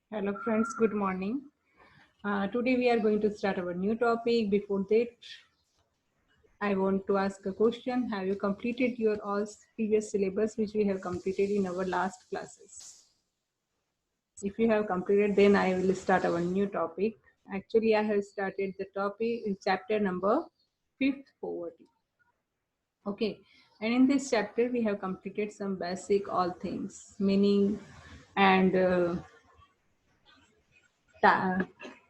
Hello friends, good morning. Today we are going to start our new topic. Before that, I want to ask a question. Have you completed your all previous syllabus which we have completed in our last classes? If you have completed, then I will start our new topic. Actually, I have started the topic in chapter number 5th, poverty. Okay, and in this chapter we have completed some basic all things, meaning and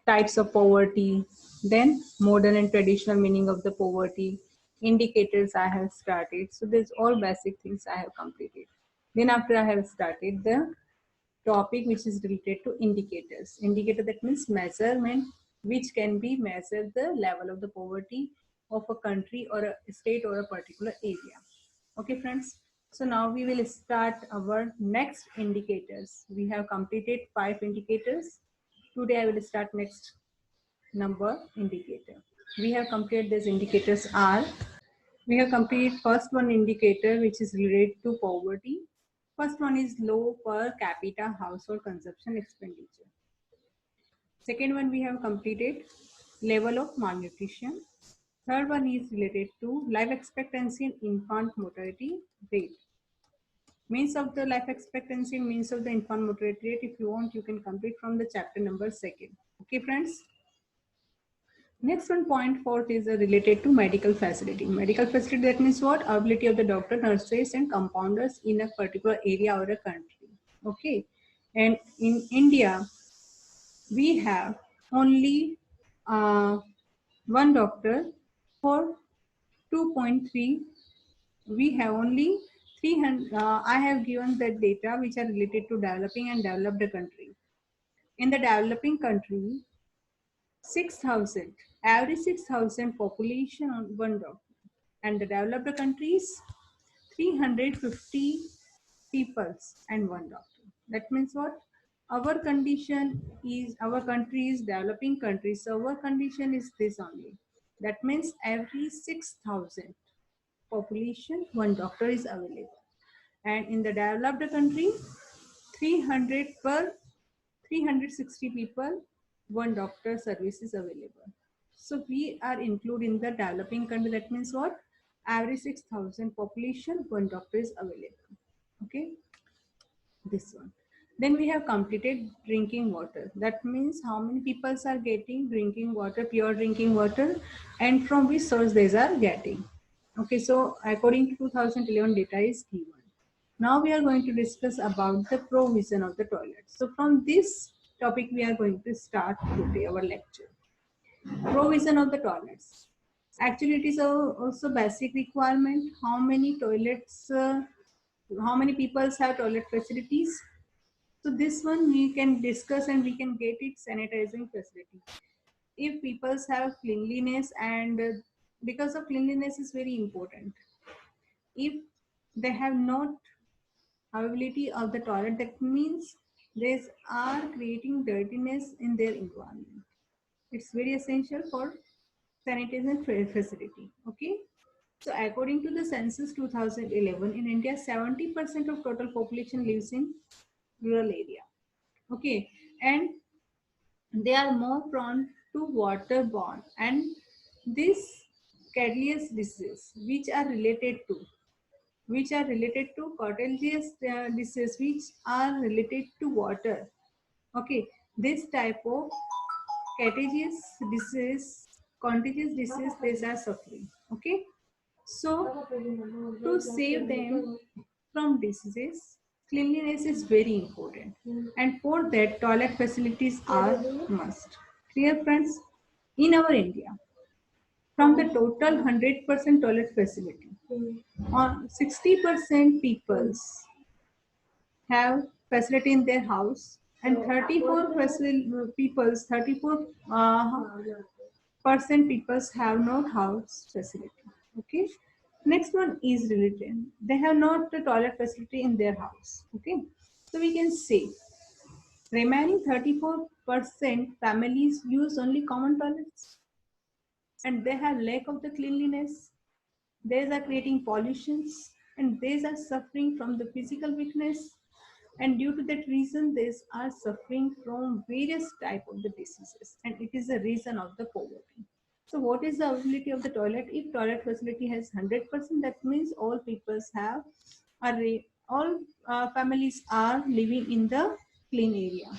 types of poverty, then modern and traditional meaning of the poverty, indicators I have started. So there's all basic things I have completed. Then after I have started the topic which is related to indicators. Indicator, that means measurement which can be measured the level of the poverty of a country or a state or a particular area. Okay friends, so now we will start our next indicators. We have completed 5 indicators. Today I will start next number indicator. We have completed these indicators are, we have completed first one indicator which is related to poverty. First one is low per capita household consumption expenditure. Second one we have completed level of malnutrition. Third one is related to life expectancy and infant mortality rate. Means of the life expectancy, means of the infant mortality rate. If you want, you can complete from the chapter number 2nd. Okay, friends. Next one, point fourth is related to medical facility. Medical facility, that means what? Ability of the doctor, nurses, and compounders in a particular area or a country. Okay, and in India, we have only one doctor for 2.3. We have only 300. I have given the data which are related to developing and developed country. In the developing country, 6,000, every 6,000 population on one doctor. And the developed countries, 350 peoples and one doctor. That means what? Our condition is, our country is developing country, so our condition is this only. That means every 6,000 population, one doctor is available. And in the developed country, 300 per 360 people, one doctor service is available. So we are included in the developing country. That means what? Every 6,000 population, one doctor is available. Okay, this one. Then we have completed drinking water. That means how many people are getting drinking water, pure drinking water, and from which source they are getting. Okay, so according to 2011 data is given. Now we are going to discuss about the provision of the toilet. So from this topic we are going to start today our lecture. Provision of the toilets. Actually, it is also basic requirement. How many toilets? How many people have toilet facilities? So this one we can discuss and we can get it sanitizing facility. If people have cleanliness and because of cleanliness is very important. If they have not availability of the toilet, that means they are creating dirtiness in their environment. It's very essential for sanitation facility. Okay. So according to the census 2011 in India, 70% of total population lives in rural area. Okay. And they are more prone to waterborne and this cardiac disease which are related to contagious disease which are related to water. Okay, this type of contagious disease, they are suffering. Okay, so to save them from diseases, cleanliness is very important, and for that, toilet facilities are must. Clear, friends? In our India, from the total 100% toilet facility, on 60% peoples have facility in their house and 34 percent peoples have not house facility. Okay. Next one is related. They have not the toilet facility in their house. Okay. So we can say remaining 34% families use only common toilets and they have lack of the cleanliness. These are creating pollutions and these are suffering from the physical weakness and due to that reason they are suffering from various type of the diseases, and it is the reason of the poverty. So what is the availability of the toilet? If toilet facility has 100%, that means all peoples have all families are living in the clean area.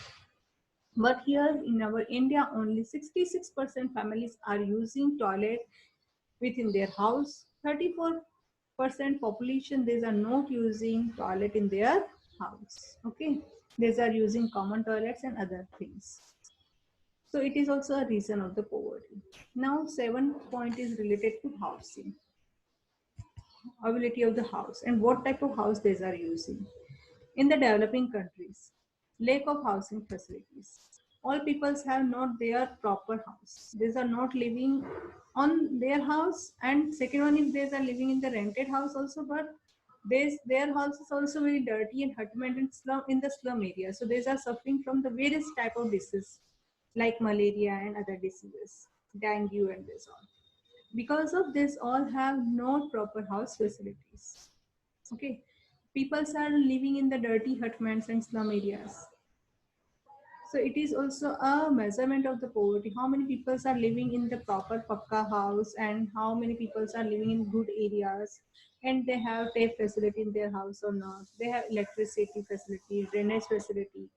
But here in our India, only 66% families are using toilet within their house. 34% population, they are not using toilet in their house. Okay, they are using common toilets and other things. So it is also a reason of the poverty. Now, 7th point is related to housing, availability of the house and what type of house they are using. In the developing countries, lack of housing facilities. All peoples have not their proper house. They are not living on their house, and second one, if they are living in the rented house also, but their house is also very dirty and hutment and slum in the slum area. So they are suffering from the various type of diseases like malaria and other diseases, dengue and this all. Because of this, all have no proper house facilities. Okay, people are living in the dirty hutments and slum areas. So it is also a measurement of the poverty. How many people are living in the proper pakka house, and how many people are living in good areas, and they have tap facility in their house or not. They have electricity facility, drainage facility.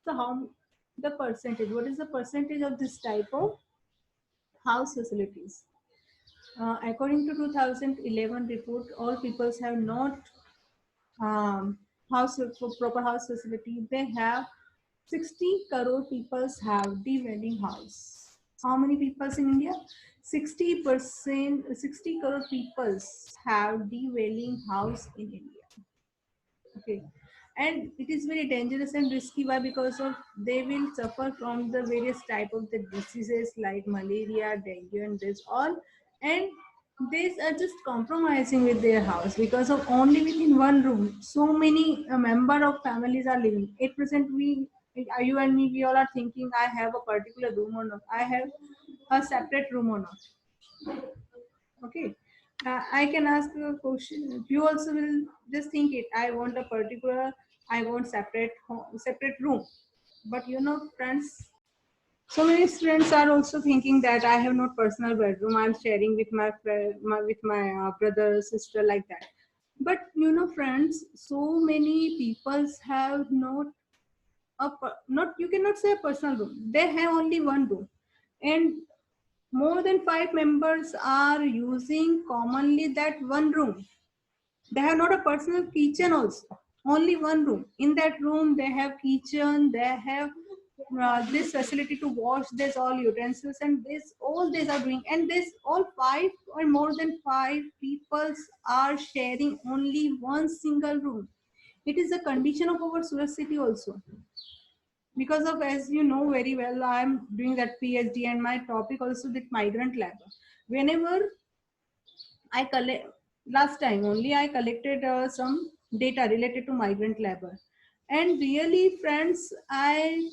So how the percentage? What is the percentage of this type of house facilities? According to 2011 report, all peoples have not um, house for proper house facility. They have 60 crore people have dwelling house. How many people in India? 60%, 60 crore people have dwelling house in India. Okay, and it is very dangerous and risky. Why? Because of they will suffer from the various type of the diseases like malaria, dengue, and this all, and these are just compromising with their house because of only within one room. So many member of families are living. At present, you and me, we all are thinking I have a particular room or not. I have a separate room or not. Okay. I can ask you a question. You also will just think it. I want a particular. I want separate room. But friends. So many friends are also thinking that I have not personal bedroom. I'm sharing with my friend, with my brother, sister, like that. But friends. So many people have not not. You cannot say a personal room. They have only one room, and more than 5 members are using commonly that one room. They have not a personal kitchen also. Only one room. In that room, they have kitchen. They have this facility to wash. There's all utensils, and this all these are doing. And this all five or more than five people are sharing only one single room. It is a condition of our Surat city also, because of, as you know very well, I'm doing that PhD, and my topic also that migrant labor. Whenever I collect, last time only I collected some data related to migrant labor, and really friends, I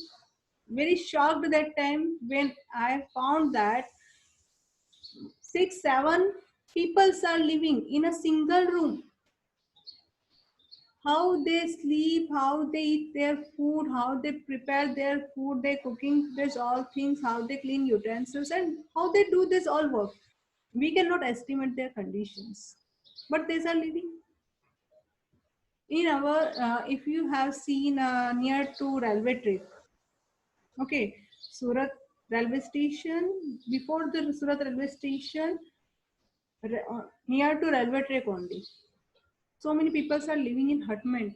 very shocked that time when I found that 6 7 people are living in a single room. How they sleep, how they eat their food, how they prepare their food, they cooking, this all things, how they clean utensils, and how they do this all work. We cannot estimate their conditions, but they are living in our. If you have seen near to railway track, okay, Surat railway station, before the Surat railway station, near to railway track only. So many people are living in hutment,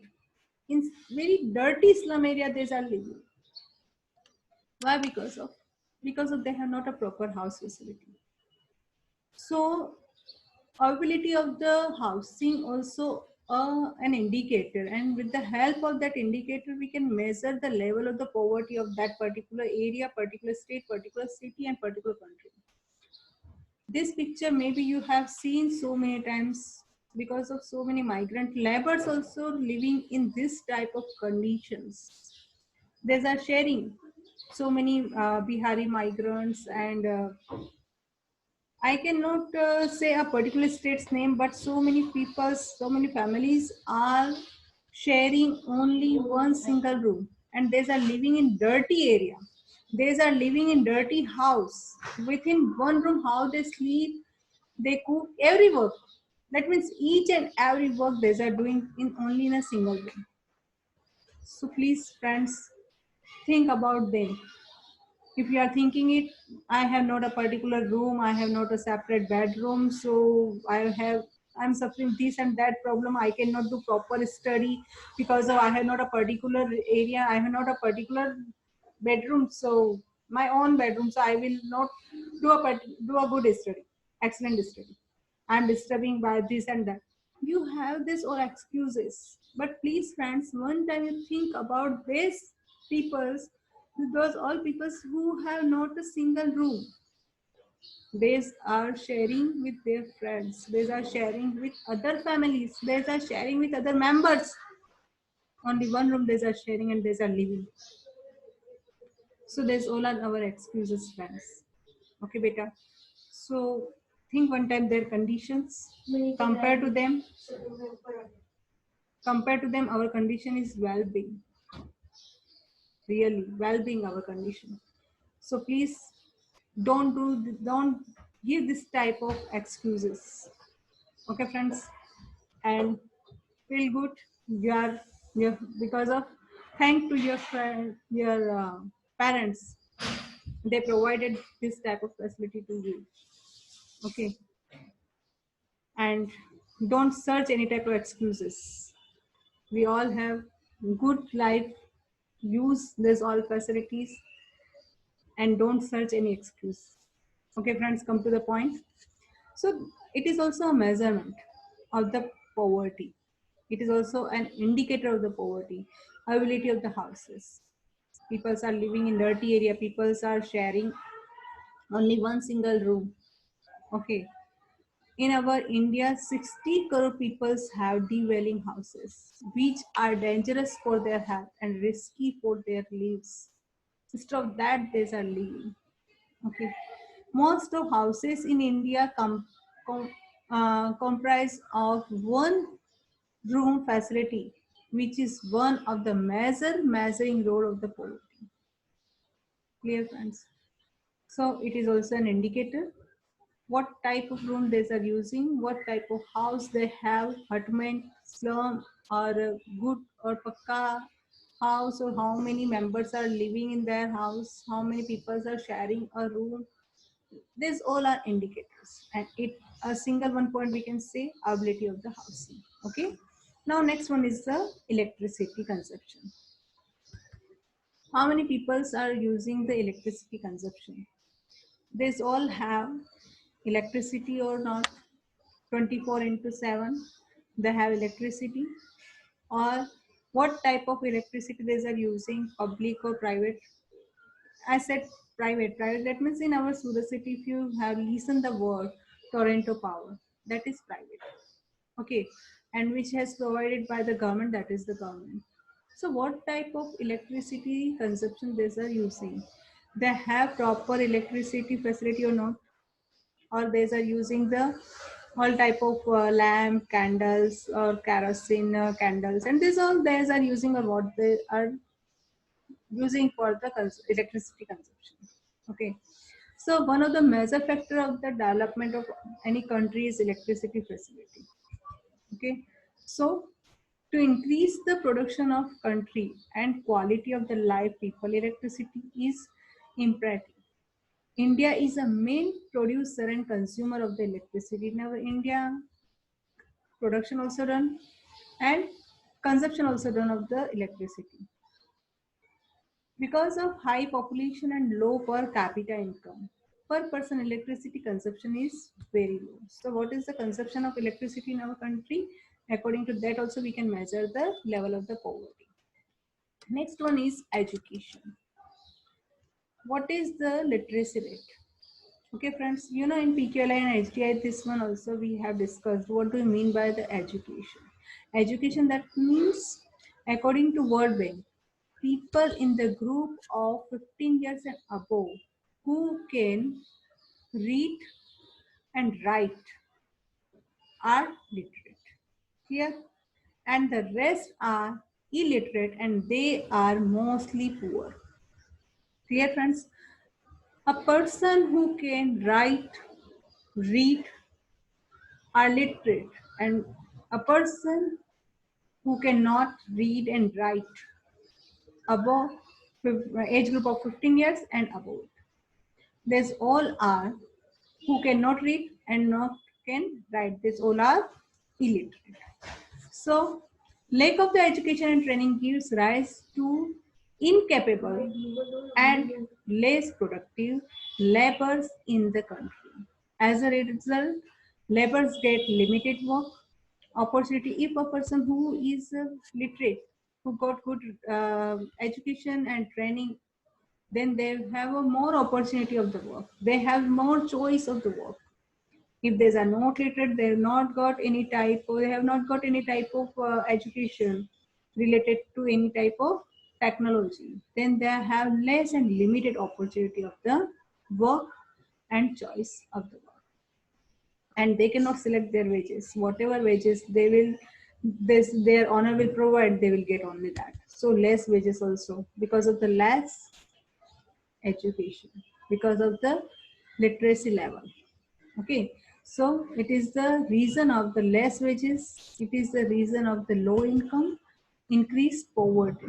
in very dirty slum area. They are living. Why? Because of they have not a proper house facility. So availability of the housing also an indicator, and with the help of that indicator we can measure the level of the poverty of that particular area, particular state, particular city, and particular country. This picture maybe you have seen so many times, because of so many migrant laborers also living in this type of conditions. They are sharing so many Bihari migrants, and I cannot say a particular state's name, but so many people, so many families are sharing only one single room, and they are living in dirty area, they are living in dirty house. Within one room, how they sleep, they cook, every work, that means each and every work they are doing in only in a single room. So please friends, think about them. If you are thinking it, I have not a particular room, I have not a separate bedroom, so I'm suffering this and that problem, I cannot do proper study because of I have not a particular area, I have not a particular bedroom, so my own bedroom, so I will not do a good study, excellent study, I'm disturbing by this and that. You have this all excuses, but please friends, one time you think about this peoples, those all peoples who have not a single room, they are sharing with their friends, they are sharing with other families, they are sharing with other members, only one room they are sharing and they are living. So there's all are our excuses friends. Okay beta, so think one time their conditions, compare to them, our condition is well-being, really well-being our condition. So please don't give this type of excuses. Okay friends, and feel good, you are, because of thank to your friend, your parents, they provided this type of facility to you. Okay, and don't search any type of excuses. We all have good life, use this all facilities, and don't search any excuse. Okay friends, come to the point. So it is also a measurement of the poverty, it is also an indicator of the poverty, availability of the houses. People are living in dirty area, people are sharing only one single room. Okay, in our India 60 crore people have dwelling houses which are dangerous for their health and risky for their lives. Instead of that, they are living. Okay. Most of houses in India comprise of one room facility, which is one of the major measuring role of the poverty. Clear, friends? So it is also an indicator what type of room they are using, what type of house they have, apartment, slum, or a good or pakka house, or how many members are living in their house, how many people are sharing a room. These all are indicators, and it a single one point we can say availability of the housing. Okay. Now next one is the electricity consumption. How many people are using the electricity consumption? These all have electricity or not, 24 into 7 they have electricity, or what type of electricity they are using, public or private. I said private, that means in our Surat city, if you have listened the word Toronto Power, that is private. Okay, and which has provided by the government, that is the government. So what type of electricity consumption they are using, they have proper electricity facility or not, or they are using the all type of lamp, candles, or kerosene candles, and these all they are using, or what they are using for the electricity consumption. Okay, so one of the major factor of the development of any country is electricity facility. Okay, so to increase the production of country and quality of the life people, electricity is imperative. India is a main producer and consumer of the electricity. In our India, production also done and consumption also done of the electricity. Because of high population and low per capita income, per person electricity consumption is very low. So what is the consumption of electricity in our country? According to that also we can measure the level of the poverty. Next one is education. What is the literacy rate? Okay, friends, you know in PQLI and HDI, this one also we have discussed. What do you mean by the education? Education, that means, according to World Bank, people in the group of 15 years and above who can read and write are literate. Here, and the rest are illiterate and they are mostly poor. Clear, friends? A person who can write, read are literate, and a person who cannot read and write above age group of 15 years and above. These all are who cannot read and not can write. These all are illiterate. So, lack of the education and training gives rise to incapable and less productive laborers in the country. As a result, laborers get limited work opportunity. If a person who is literate, who got good education and training, then they have a more opportunity of the work. They have more choice of the work. If they are not literate, they have not got any type, or they have not got any type of education related to any type of technology, then they have less and limited opportunity of the work and choice of the work, and they cannot select their wages. Whatever wages they will, this their honor will provide, they will get only that. So less wages also because of the less education, because of the literacy level. Okay, so it is the reason of the less wages, it is the reason of the low income, increased poverty.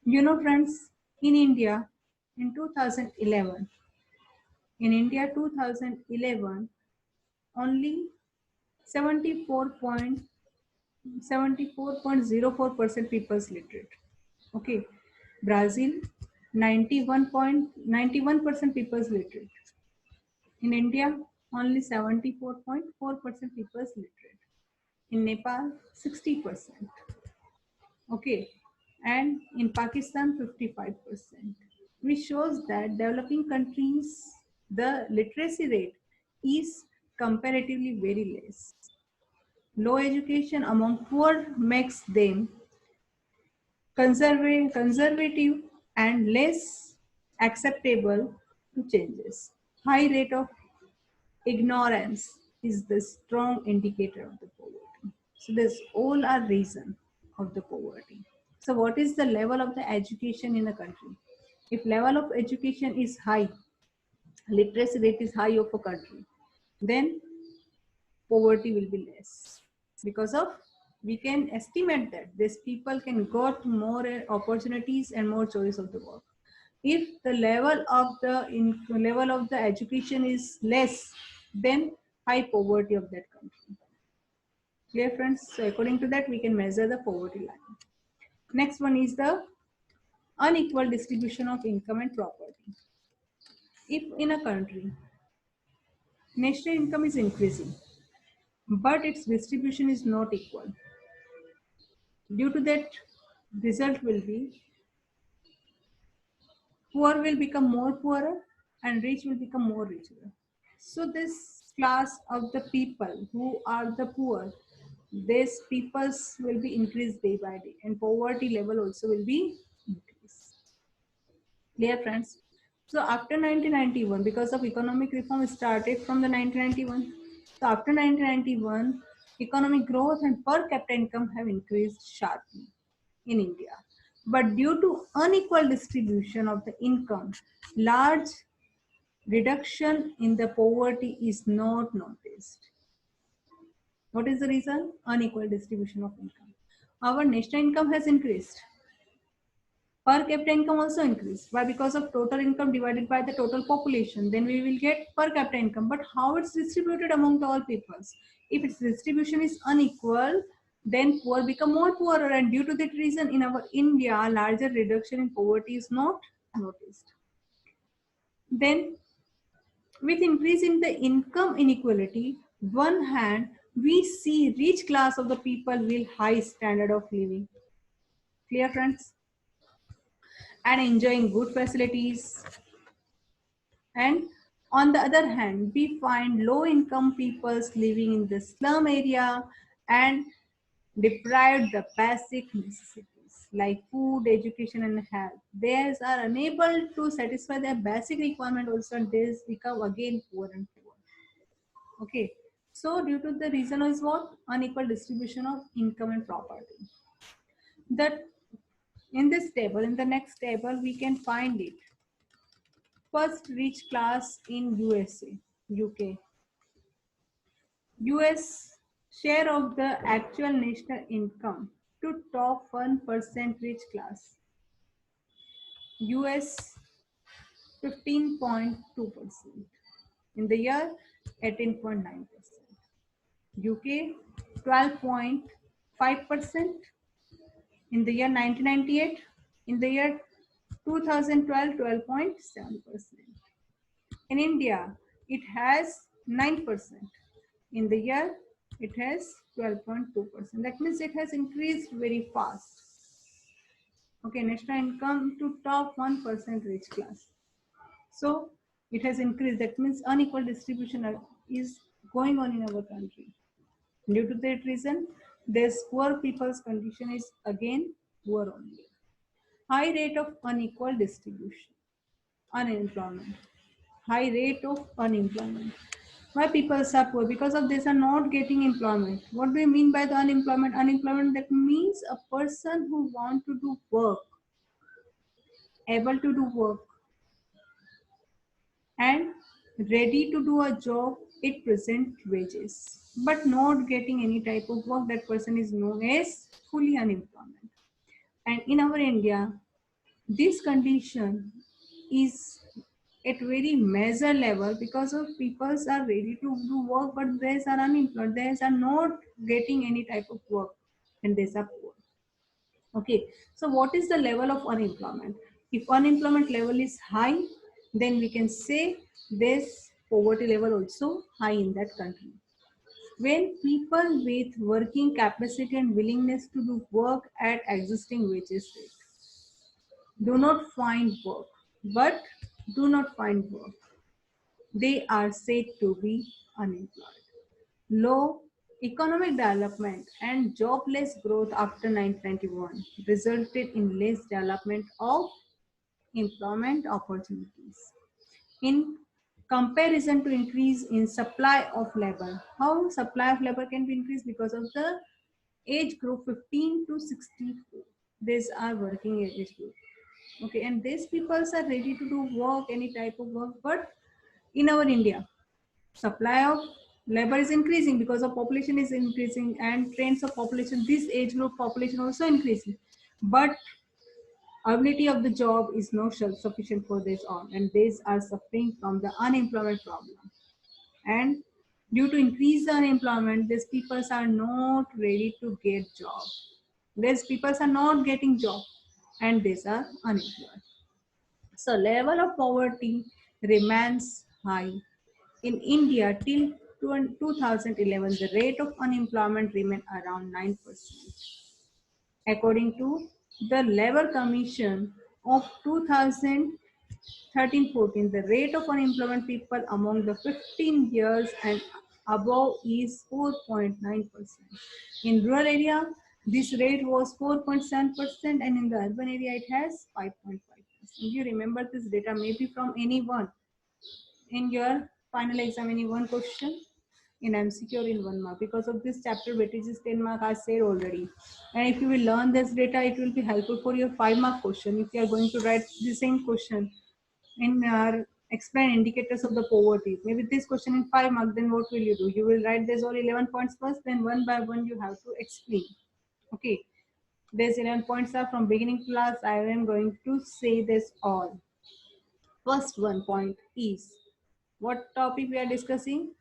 You know, friends, in India, in 2011, in India 2011, only 74.04% people is literate. Okay, Brazil, 91.91% people is literate. In India, only 74.4% people is literate. In Nepal, 60%. Okay, and in Pakistan, 55%. Which shows that developing countries, the literacy rate is comparatively very less. Low education among poor makes them conservative and less acceptable to changes. High rate of ignorance is the strong indicator of the poverty. So this all are reason of the poverty. So what is the level of the education in a country? If level of education is high, literacy rate is high of a country, then poverty will be less, because of we can estimate that these people can got more opportunities and more choice of the work. If the level of the education is less, then high poverty of that country. Clear, friends? So according to that, we can measure the poverty line. Next one is the unequal distribution of income and property. If in a country national income is increasing but its distribution is not equal, due to that, result will be poor will become more poorer and rich will become more richer. So this class of the people who are the poor, these peoples will be increased day by day and poverty level also will be increased. Clear, friends? So after 1991, because of economic reform started from the 1991. So after 1991, economic growth and per capita income have increased sharply in India. But due to unequal distribution of the income, large reduction in the poverty is not noticed. What is the reason? Unequal distribution of income. Our national income has increased. Per capita income also increased. Why? Because of total income divided by the total population. Then we will get per capita income. But how it's distributed among the all peoples? If its distribution is unequal, then poor become more poorer. And due to that reason, in our India, larger reduction in poverty is not noticed. Then with increase in the income inequality, one hand, we see rich class of the people will high standard of living. Clear, friends? And enjoying good facilities. And on the other hand, we find low income peoples living in the slum area and deprived the basic necessities like food, education, and health. They are unable to satisfy their basic requirement also, and they become again poor and poor. Okay, So due to the reason is what? Unequal distribution of income and property. That in this table, in the next table, we can find it. First rich class in USA, UK. US share of the actual national income to top 1% rich class. US 15.2%. In the year 18.9%. UK 12.5% in the year 1998. In the year 2012, 12.7%. In India, it has 9%. In the year, it has 12.2%. That means it has increased very fast. Okay, national income to top 1% rich class. So it has increased. That means unequal distribution is going on in our country. Due to that reason, this poor people's condition is again poor only. High rate of unequal distribution, unemployment. High rate of unemployment. Why people are poor? Because of this are not getting employment. What do you mean by the unemployment? Unemployment, that means a person who want to do work, able to do work, and ready to do a job at present wages, but not getting any type of work. That person is known as fully unemployment. And in our India, this condition is at very major level because of people are ready to do work, but they are unemployed. They are not getting any type of work, and they are poor. Okay, so what is the level of unemployment? If unemployment level is high, then we can say this poverty level also high in that country. When people with working capacity and willingness to do work at existing wages rate do not find work, but do not find work, they are said to be unemployed. Low economic development and jobless growth after 1991 resulted in less development of employment opportunities. In comparison to increase in supply of labor, how supply of labor can be increased? Because of the age group 15 to 64. These are working age group. Okay, and these people are ready to do work, any type of work, but in our India, supply of labor is increasing because of population is increasing and trends of population, this age group population also increasing, but ability of the job is not sufficient for this all, and these are suffering from the unemployment problem. And due to increased unemployment, these people are not ready to get job. These people are not getting job, and these are unemployed. So level of poverty remains high. In India, till 2011, the rate of unemployment remained around 9%. According to the Labour Commission of 2013-14, the rate of unemployment people among the 15 years and above is 4.9%. In rural area, this rate was 4.7%, and in the urban area, it has 5.5%. You remember this data maybe from anyone in your final exam, any one question in MCQ or in 1 mark. Because of this chapter weightage is 10 mark, I said already. And if you will learn this data, it will be helpful for your 5 mark question. If you are going to write the same question in explain indicators of the poverty, maybe this question in 5 mark, then what will you do? You will write this all 11 points first, then one by one you have to explain. Okay, these 11 points are from beginning class. I am going to say this all. First one point is, what topic we are discussing?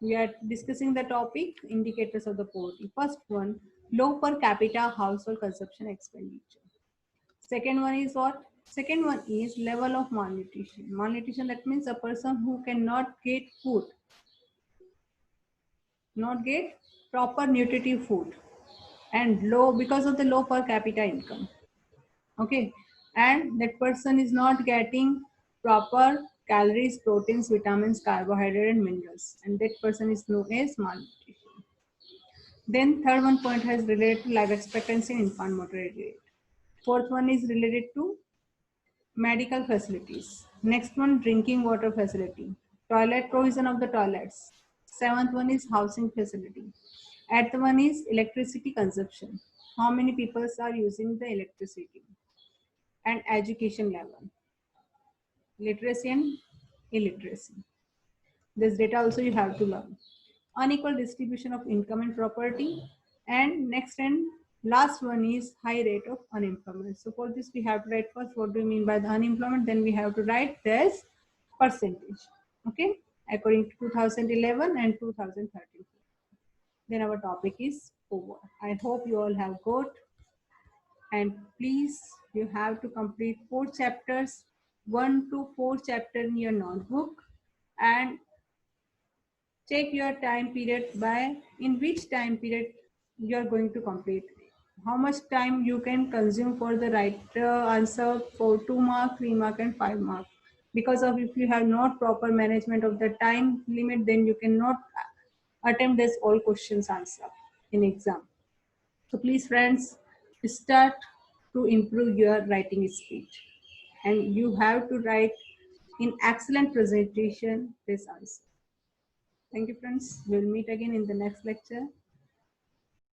We are discussing the topic indicators of the poverty. First one, low per capita household consumption expenditure. Second one is what? Second one is level of malnutrition. Malnutrition, that means a person who cannot get food, not get proper nutritive food, and low because of the low per capita income. Okay, and that person is not getting proper calories, proteins, vitamins, carbohydrate, and minerals, and that person is known as malnutrition. Then third one point has related to life expectancy and infant mortality rate. Fourth one is related to medical facilities. Next one, drinking water facility, toilet provision of the toilets, Seventh one is housing facility. Eighth one is electricity consumption. How many people are using the electricity? And education level, literacy and illiteracy. This data also you have to learn. Unequal distribution of income and property. And next and last one is high rate of unemployment. So for this we have to write first what do you mean by the unemployment, then we have to write this percentage. Okay, according to 2011 and 2013. Then our topic is over. I hope you all have got, and please you have to complete 4 chapters, 1 to 4 chapter in your notebook, and check your time period by in which time period you are going to complete, how much time you can consume for the right answer for 2 mark, 3 mark and 5 mark. Because of if you have not proper management of the time limit, then you cannot attempt this all questions answer in exam. So please friends, start to improve your writing speed, and you have to write in excellent presentation this answer. Thank you, friends. We'll meet again in the next lecture.